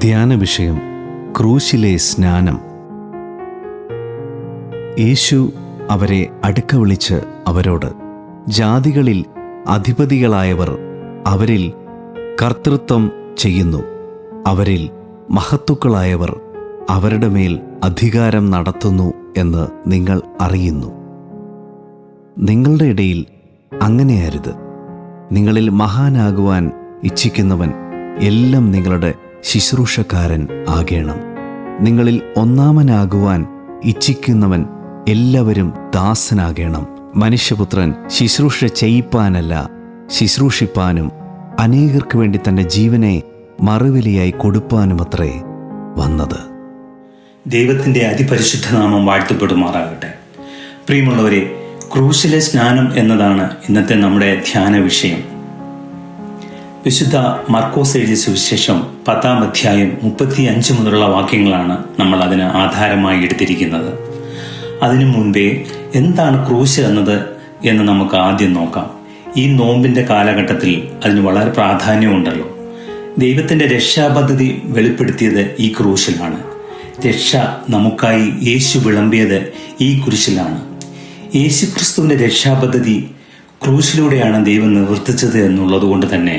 ധ്യാന വിഷയം ക്രൂശിലെ സ്നാനം. യേശു അവരെ അടുക്ക വിളിച്ച് അവരോട്, ജാതികളിൽ അധിപതികളായവർ അവരിൽ കർത്തൃത്വം ചെയ്യുന്നു, അവരിൽ മഹത്തുക്കളായവർ അവരുടെ മേൽ അധികാരം നടത്തുന്നു എന്ന് നിങ്ങൾ അറിയുന്നു. നിങ്ങളുടെ ഇടയിൽ അങ്ങനെയരുത്. നിങ്ങളിൽ മഹാനാകുവാൻ ഇച്ഛിക്കുന്നവൻ എല്ലാം നിങ്ങളുടെ ശുശ്രൂഷക്കാരൻ ആകേണം. നിങ്ങളിൽ ഒന്നാമനാകുവാൻ ഇച്ഛിക്കുന്നവൻ എല്ലാവരും ദാസനാകേണം. മനുഷ്യപുത്രൻ ശുശ്രൂഷ ചെയ്യിപ്പാനല്ല, ശുശ്രൂഷിപ്പാനും അനേകർക്ക് വേണ്ടി തൻ്റെ ജീവനെ മറുവിലയായി കൊടുപ്പാനുമത്രേ വന്നത്. ദൈവത്തിൻ്റെ അതിപരിശുദ്ധ നാമം വാഴ്ത്തപ്പെടുമാറാകട്ടെ. പ്രിയമുള്ളവരെ, ക്രൂശിലെ സ്നാനം എന്നതാണ് ഇന്നത്തെ നമ്മുടെ ധ്യാന വിഷയം. വിശുദ്ധ മർക്കോസ് എഴുതിയ സുവിശേഷം 10-ാം അധ്യായം 35 മുതലുള്ള വാക്യങ്ങളാണ് നമ്മൾ അതിന് ആധാരമായി എടുത്തിരിക്കുന്നത്. അതിനു മുൻപേ എന്താണ് ക്രൂശ് എന്നത് എന്ന് നമുക്ക് ആദ്യം നോക്കാം. ഈ നോമ്പിന്റെ കാലഘട്ടത്തിൽ അതിന് വളരെ പ്രാധാന്യമുണ്ടല്ലോ. ദൈവത്തിന്റെ രക്ഷാപദ്ധതി വെളിപ്പെടുത്തിയത് ഈ ക്രൂശിലാണ്. രക്ഷ നമുക്കായി യേശു വിളമ്പിയത് ഈ കുരിശിലാണ്. യേശു ക്രിസ്തുവിന്റെ രക്ഷാപദ്ധതി ക്രൂശിലൂടെയാണ് ദൈവം നിവർത്തിച്ചത് എന്നുള്ളത് കൊണ്ട് തന്നെ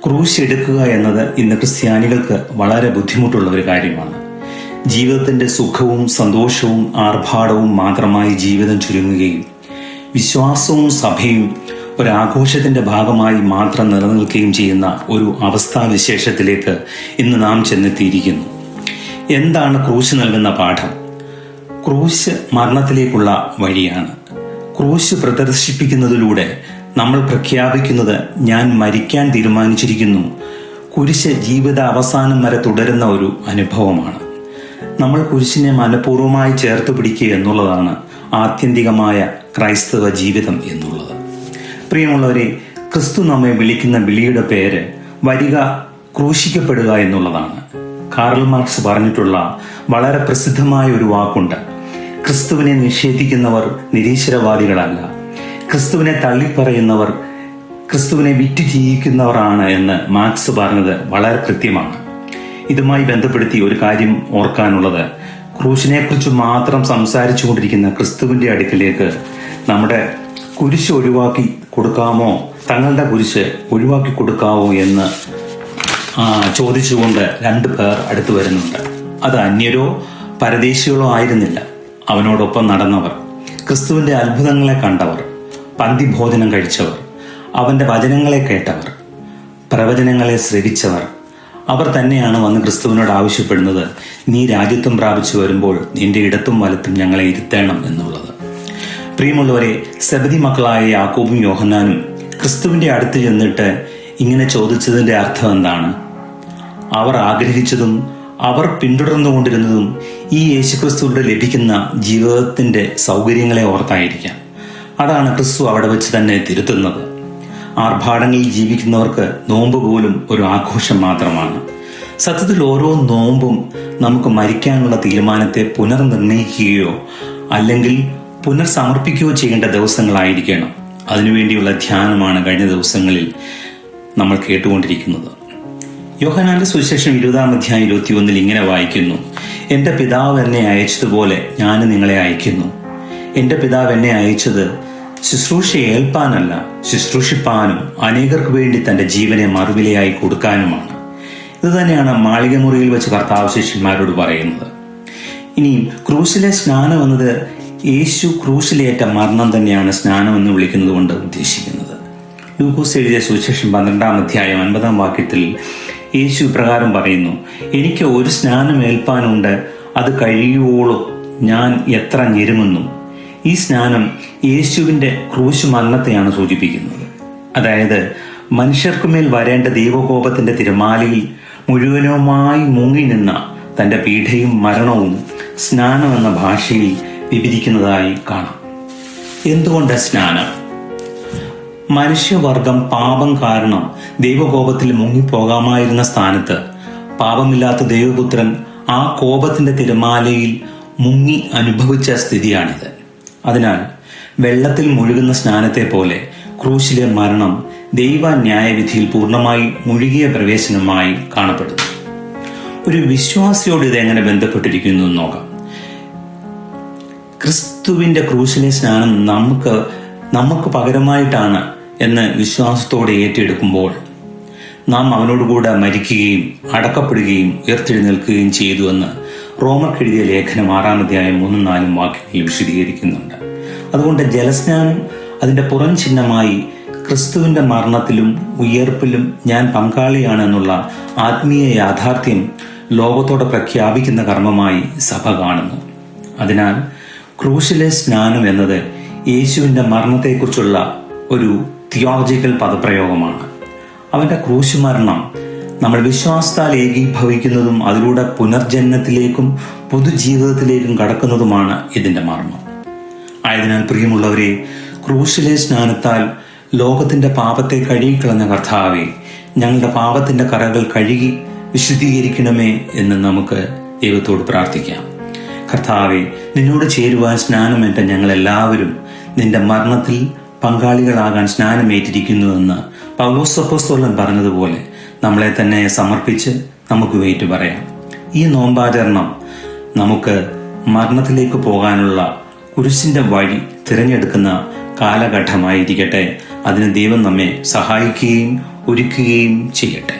ക്രൂശ് എടുക്കുക എന്നത് ഇന്ന് ക്രിസ്ത്യാനികൾക്ക് വളരെ ബുദ്ധിമുട്ടുള്ള ഒരു കാര്യമാണ്. ജീവിതത്തിന്റെ സുഖവും സന്തോഷവും ആർഭാടവും മാത്രമായി ജീവിതം ചുരുങ്ങുകയും വിശ്വാസവും സഭയും ഒരാഘോഷത്തിന്റെ ഭാഗമായി മാത്രം നിലനിൽക്കുകയും ചെയ്യുന്ന ഒരു അവസ്ഥാവിശേഷത്തിലേക്ക് ഇന്ന് നാം ചെന്നെത്തിയിരിക്കുന്നു. എന്താണ് ക്രൂശ് നൽകുന്ന പാഠം? ക്രൂശ് മരണത്തിലേക്കുള്ള വഴിയാണ്. ക്രൂശ് പ്രദർശിപ്പിക്കുന്നതിലൂടെ നമ്മൾ പ്രഖ്യാപിക്കുന്നത്, ഞാൻ മരിക്കാൻ തീരുമാനിച്ചിരിക്കുന്നു. കുരിശ് ജീവിത അവസാനം വരെ തുടരുന്ന ഒരു അനുഭവമാണ്. നമ്മൾ കുരിശിനെ മനഃപൂർവ്വമായി ചേർത്ത് പിടിക്കുക എന്നുള്ളതാണ് ആത്യന്തികമായ ക്രൈസ്തവ ജീവിതം എന്നുള്ളത്. പ്രിയമുള്ളവരെ, ക്രിസ്തു നമ്മെ വിളിക്കുന്ന വിളിയുടെ പേര് വരിക ക്രൂശിക്കപ്പെടുക എന്നുള്ളതാണ്. കാറൽ മാർക്സ് പറഞ്ഞിട്ടുള്ള വളരെ പ്രസിദ്ധമായ ഒരു വാക്കുണ്ട്: ക്രിസ്തുവിനെ നിഷേധിക്കുന്നവർ നിരീശ്വരവാദികളല്ല, ക്രിസ്തുവിനെ തള്ളിപ്പറയുന്നവർ ക്രിസ്തുവിനെ വിറ്റ് ജീവിക്കുന്നവരാണ് എന്ന് മാർക്സ് പറഞ്ഞത് വളരെ കൃത്യമാണ്. ഇതുമായി ബന്ധപ്പെടുത്തി ഒരു കാര്യം ഓർക്കാനുള്ളത്, ക്രൂശിനെ കുറിച്ച് മാത്രം സംസാരിച്ചു കൊണ്ടിരിക്കുന്ന ക്രിസ്തുവിന്റെ അടുക്കിലേക്ക് നമ്മുടെ കുരിശ് ഒഴിവാക്കി കൊടുക്കാമോ, തങ്ങളുടെ കുരിശ് ഒഴിവാക്കി കൊടുക്കാമോ എന്ന് ചോദിച്ചുകൊണ്ട് 2 പേർ അടുത്ത് വരുന്നുണ്ട്. അത് അന്യരോ പരദേശികളോ ആയിരുന്നില്ല. അവനോടൊപ്പം നടന്നവർ, ക്രിസ്തുവിന്റെ അത്ഭുതങ്ങളെ കണ്ടവർ, പന്തിഭോജനം കഴിച്ചവർ, അവന്റെ വചനങ്ങളെ കേട്ടവർ, പ്രവചനങ്ങളെ ശ്രവിച്ചവർ. അവർ തന്നെയാണ് വന്ന് ക്രിസ്തുവിനോട് ആവശ്യപ്പെടുന്നത്, നീ രാജ്യത്വം പ്രാപിച്ചു വരുമ്പോൾ നിന്റെ ഇടത്തും വലത്തും ഞങ്ങളെ ഇരുത്തേണം എന്നുള്ളത്. പ്രിയമുള്ളവരെ, സെബദി മക്കളായ യാക്കോബും യോഹന്നാനും ക്രിസ്തുവിന്റെ അടുത്ത് ചെന്നിട്ട് ഇങ്ങനെ ചോദിച്ചതിന്റെ അർത്ഥം എന്താണ്? അവർ ആഗ്രഹിച്ചതും അവർ പിന്തുടർന്നുകൊണ്ടിരുന്നതും ഈ യേശുക്രിസ്തുവിലൂടെ ലഭിക്കുന്ന ജീവിതത്തിന്റെ സൗകര്യങ്ങളെ ഓർത്തായിരിക്കാം. അതാണ് ക്രിസ്തു അവിടെ വെച്ച് തന്നെ തിരുത്തുന്നത്. ആർഭാടങ്ങളിൽ ജീവിക്കുന്നവർക്ക് നോമ്പ് പോലും ഒരു ആഘോഷം മാത്രമാണ്. സത്യത്തിൽ ഓരോ നോമ്പും നമുക്ക് മരിക്കാനുള്ള തീരുമാനത്തെ പുനർനിർണയിക്കുകയോ അല്ലെങ്കിൽ പുനർസമർപ്പിക്കുകയോ ചെയ്യേണ്ട ദിവസങ്ങളായിരിക്കണം. അതിനുവേണ്ടിയുള്ള ധ്യാനമാണ് കഴിഞ്ഞ ദിവസങ്ങളിൽ നമ്മൾ കേട്ടുകൊണ്ടിരിക്കുന്നത്. യോഹന്നാന്റെ സുവിശേഷം 20-ാം അധ്യായം 21 ഇങ്ങനെ വായിക്കുന്നു: എൻ്റെ പിതാവ് എന്നെ അയച്ചതുപോലെ ഞാൻ നിങ്ങളെ അയക്കുന്നു. എൻ്റെ പിതാവ് എന്നെ അയച്ചത് ശുശ്രൂഷ ഏൽപ്പാനല്ല, ശുശ്രൂഷിപ്പാനും അനേകർക്ക് വേണ്ടി തൻ്റെ ജീവനെ മറുവിലയായി കൊടുക്കാനുമാണ്. ഇത് തന്നെയാണ് മാളികമുറിയിൽ വെച്ച് കർത്താവ് ശിഷ്യന്മാരോട് പറയുന്നത്. ഇനിയും ക്രൂശിലെ സ്നാനം എന്നത് യേശു ക്രൂശിലേറ്റ മരണം തന്നെയാണ് സ്നാനം എന്ന് വിളിക്കുന്നത് കൊണ്ട് ഉദ്ദേശിക്കുന്നത്. ലൂക്കോസ് എഴുതിയ സുവിശേഷം 12-ാം അധ്യായം 50-ാം വാക്യത്തിൽ യേശു ഇപ്രകാരം പറയുന്നു: എനിക്ക് ഒരു സ്നാനം ഏൽപ്പാനുണ്ട്, അത് കഴിയുവോളോ ഞാൻ എത്ര ഞെരുങ്ങുന്നു. ഈ സ്നാനം യേശുവിൻ്റെ ക്രൂശ് മരണത്തെയാണ് സൂചിപ്പിക്കുന്നത്. അതായത് മനുഷ്യർക്കുമേൽ വരേണ്ട ദൈവകോപത്തിന്റെ തിരമാലയിൽ മുഴുവനുമായി മുങ്ങി നിന്ന തൻ്റെ പീഡയും മരണവും സ്നാനം എന്ന ഭാഷയിൽ വിവരിക്കുന്നതായി കാണാം. എന്തുകൊണ്ട് സ്നാനം? മനുഷ്യവർഗം പാപം കാരണം ദൈവകോപത്തിൽ മുങ്ങിപ്പോകാമായിരുന്ന സ്ഥാനത്ത് പാപമില്ലാത്ത ദൈവപുത്രൻ ആ കോപത്തിന്റെ തിരമാലയിൽ മുങ്ങി അനുഭവിച്ച സ്ഥിതിയാണിത്. അതിനാൽ വെള്ളത്തിൽ മുഴുകുന്ന സ്നാനത്തെ പോലെ ക്രൂശിലെ മരണം ദൈവ ന്യായവിധിയിൽ പൂർണ്ണമായി മുഴുകിയ പ്രവേശനമായി കാണപ്പെടുന്നു. ഒരു വിശ്വാസിയോട് ഇത് എങ്ങനെ ബന്ധപ്പെട്ടിരിക്കുന്നു എന്ന് നോക്കാം. ക്രിസ്തുവിന്റെ ക്രൂശിലെ സ്നാനം നമുക്ക് പകരമായിട്ടാണ് എന്ന് വിശ്വാസത്തോടെ ഏറ്റെടുക്കുമ്പോൾ നാം അവനോടുകൂടെ മരിക്കുകയും അടക്കപ്പെടുകയും ഉയർത്തെഴുന്നേൽക്കുകയും ചെയ്തു എന്ന് റോമർക്ക് എഴുതിയ ലേഖനം 6-ാം അധ്യായം 3-4 വാക്യങ്ങളിൽ വിശദീകരിക്കുന്നുണ്ട്. അതുകൊണ്ട് ജലസ്നാനം അതിൻ്റെ പുറം ചിഹ്നമായി ക്രിസ്തുവിൻ്റെ മരണത്തിലും ഉയർപ്പിലും ഞാൻ പങ്കാളിയാണ് എന്നുള്ള ആത്മീയ യാഥാർത്ഥ്യം ലോകത്തോടെ പ്രഖ്യാപിക്കുന്ന കർമ്മമായി സഭ കാണുന്നു. അതിനാൽ ക്രൂശിലെ സ്നാനം എന്നത് യേശുവിൻ്റെ മരണത്തെക്കുറിച്ചുള്ള ഒരു തിയോളജിക്കൽ പദപ്രയോഗമാണ്. അവൻ്റെ ക്രൂശ് മരണം നമ്മൾ വിശ്വാസത്താൽ ഏകീഭവിക്കുന്നതും അതിലൂടെ പുനർജന്മത്തിലേക്കും പൊതുജീവിതത്തിലേക്കും കടക്കുന്നതുമാണ് ഇതിൻ്റെ മർമ്മം. ആയതിനാൽ പ്രിയമുള്ളവരെ, ക്രൂശിലെ സ്നാനത്താൽ ലോകത്തിൻ്റെ പാപത്തെ കഴുകിക്കളഞ്ഞ കർത്താവെ, ഞങ്ങളുടെ പാപത്തിൻ്റെ കറകൾ കഴുകി വിശുദ്ധീകരിക്കണമേ എന്ന് നമുക്ക് ദൈവത്തോട് പ്രാർത്ഥിക്കാം. കർത്താവെ, നിന്നോട് ചേരുവാൻ സ്നാനമേറ്റ ഞങ്ങളെല്ലാവരും നിന്റെ മരണത്തിൽ പങ്കാളികളാകാൻ സ്നാനമേറ്റിരിക്കുന്നുവെന്ന് പൗലോസ് അപ്പോസ്തലൻ പറഞ്ഞതുപോലെ നമ്മളെ തന്നെ സമർപ്പിച്ച് നമുക്ക് ഏറ്റു പറയാം. ഈ നോമ്പാചരണം നമുക്ക് മരണത്തിലേക്ക് പോകാനുള്ള കുരിശിൻ്റെ വഴി തിരഞ്ഞെടുക്കുന്ന കാലഘട്ടമായിരിക്കട്ടെ. അതിന് ദൈവം നമ്മെ സഹായിക്കുകയും ഒരുക്കുകയും ചെയ്യട്ടെ.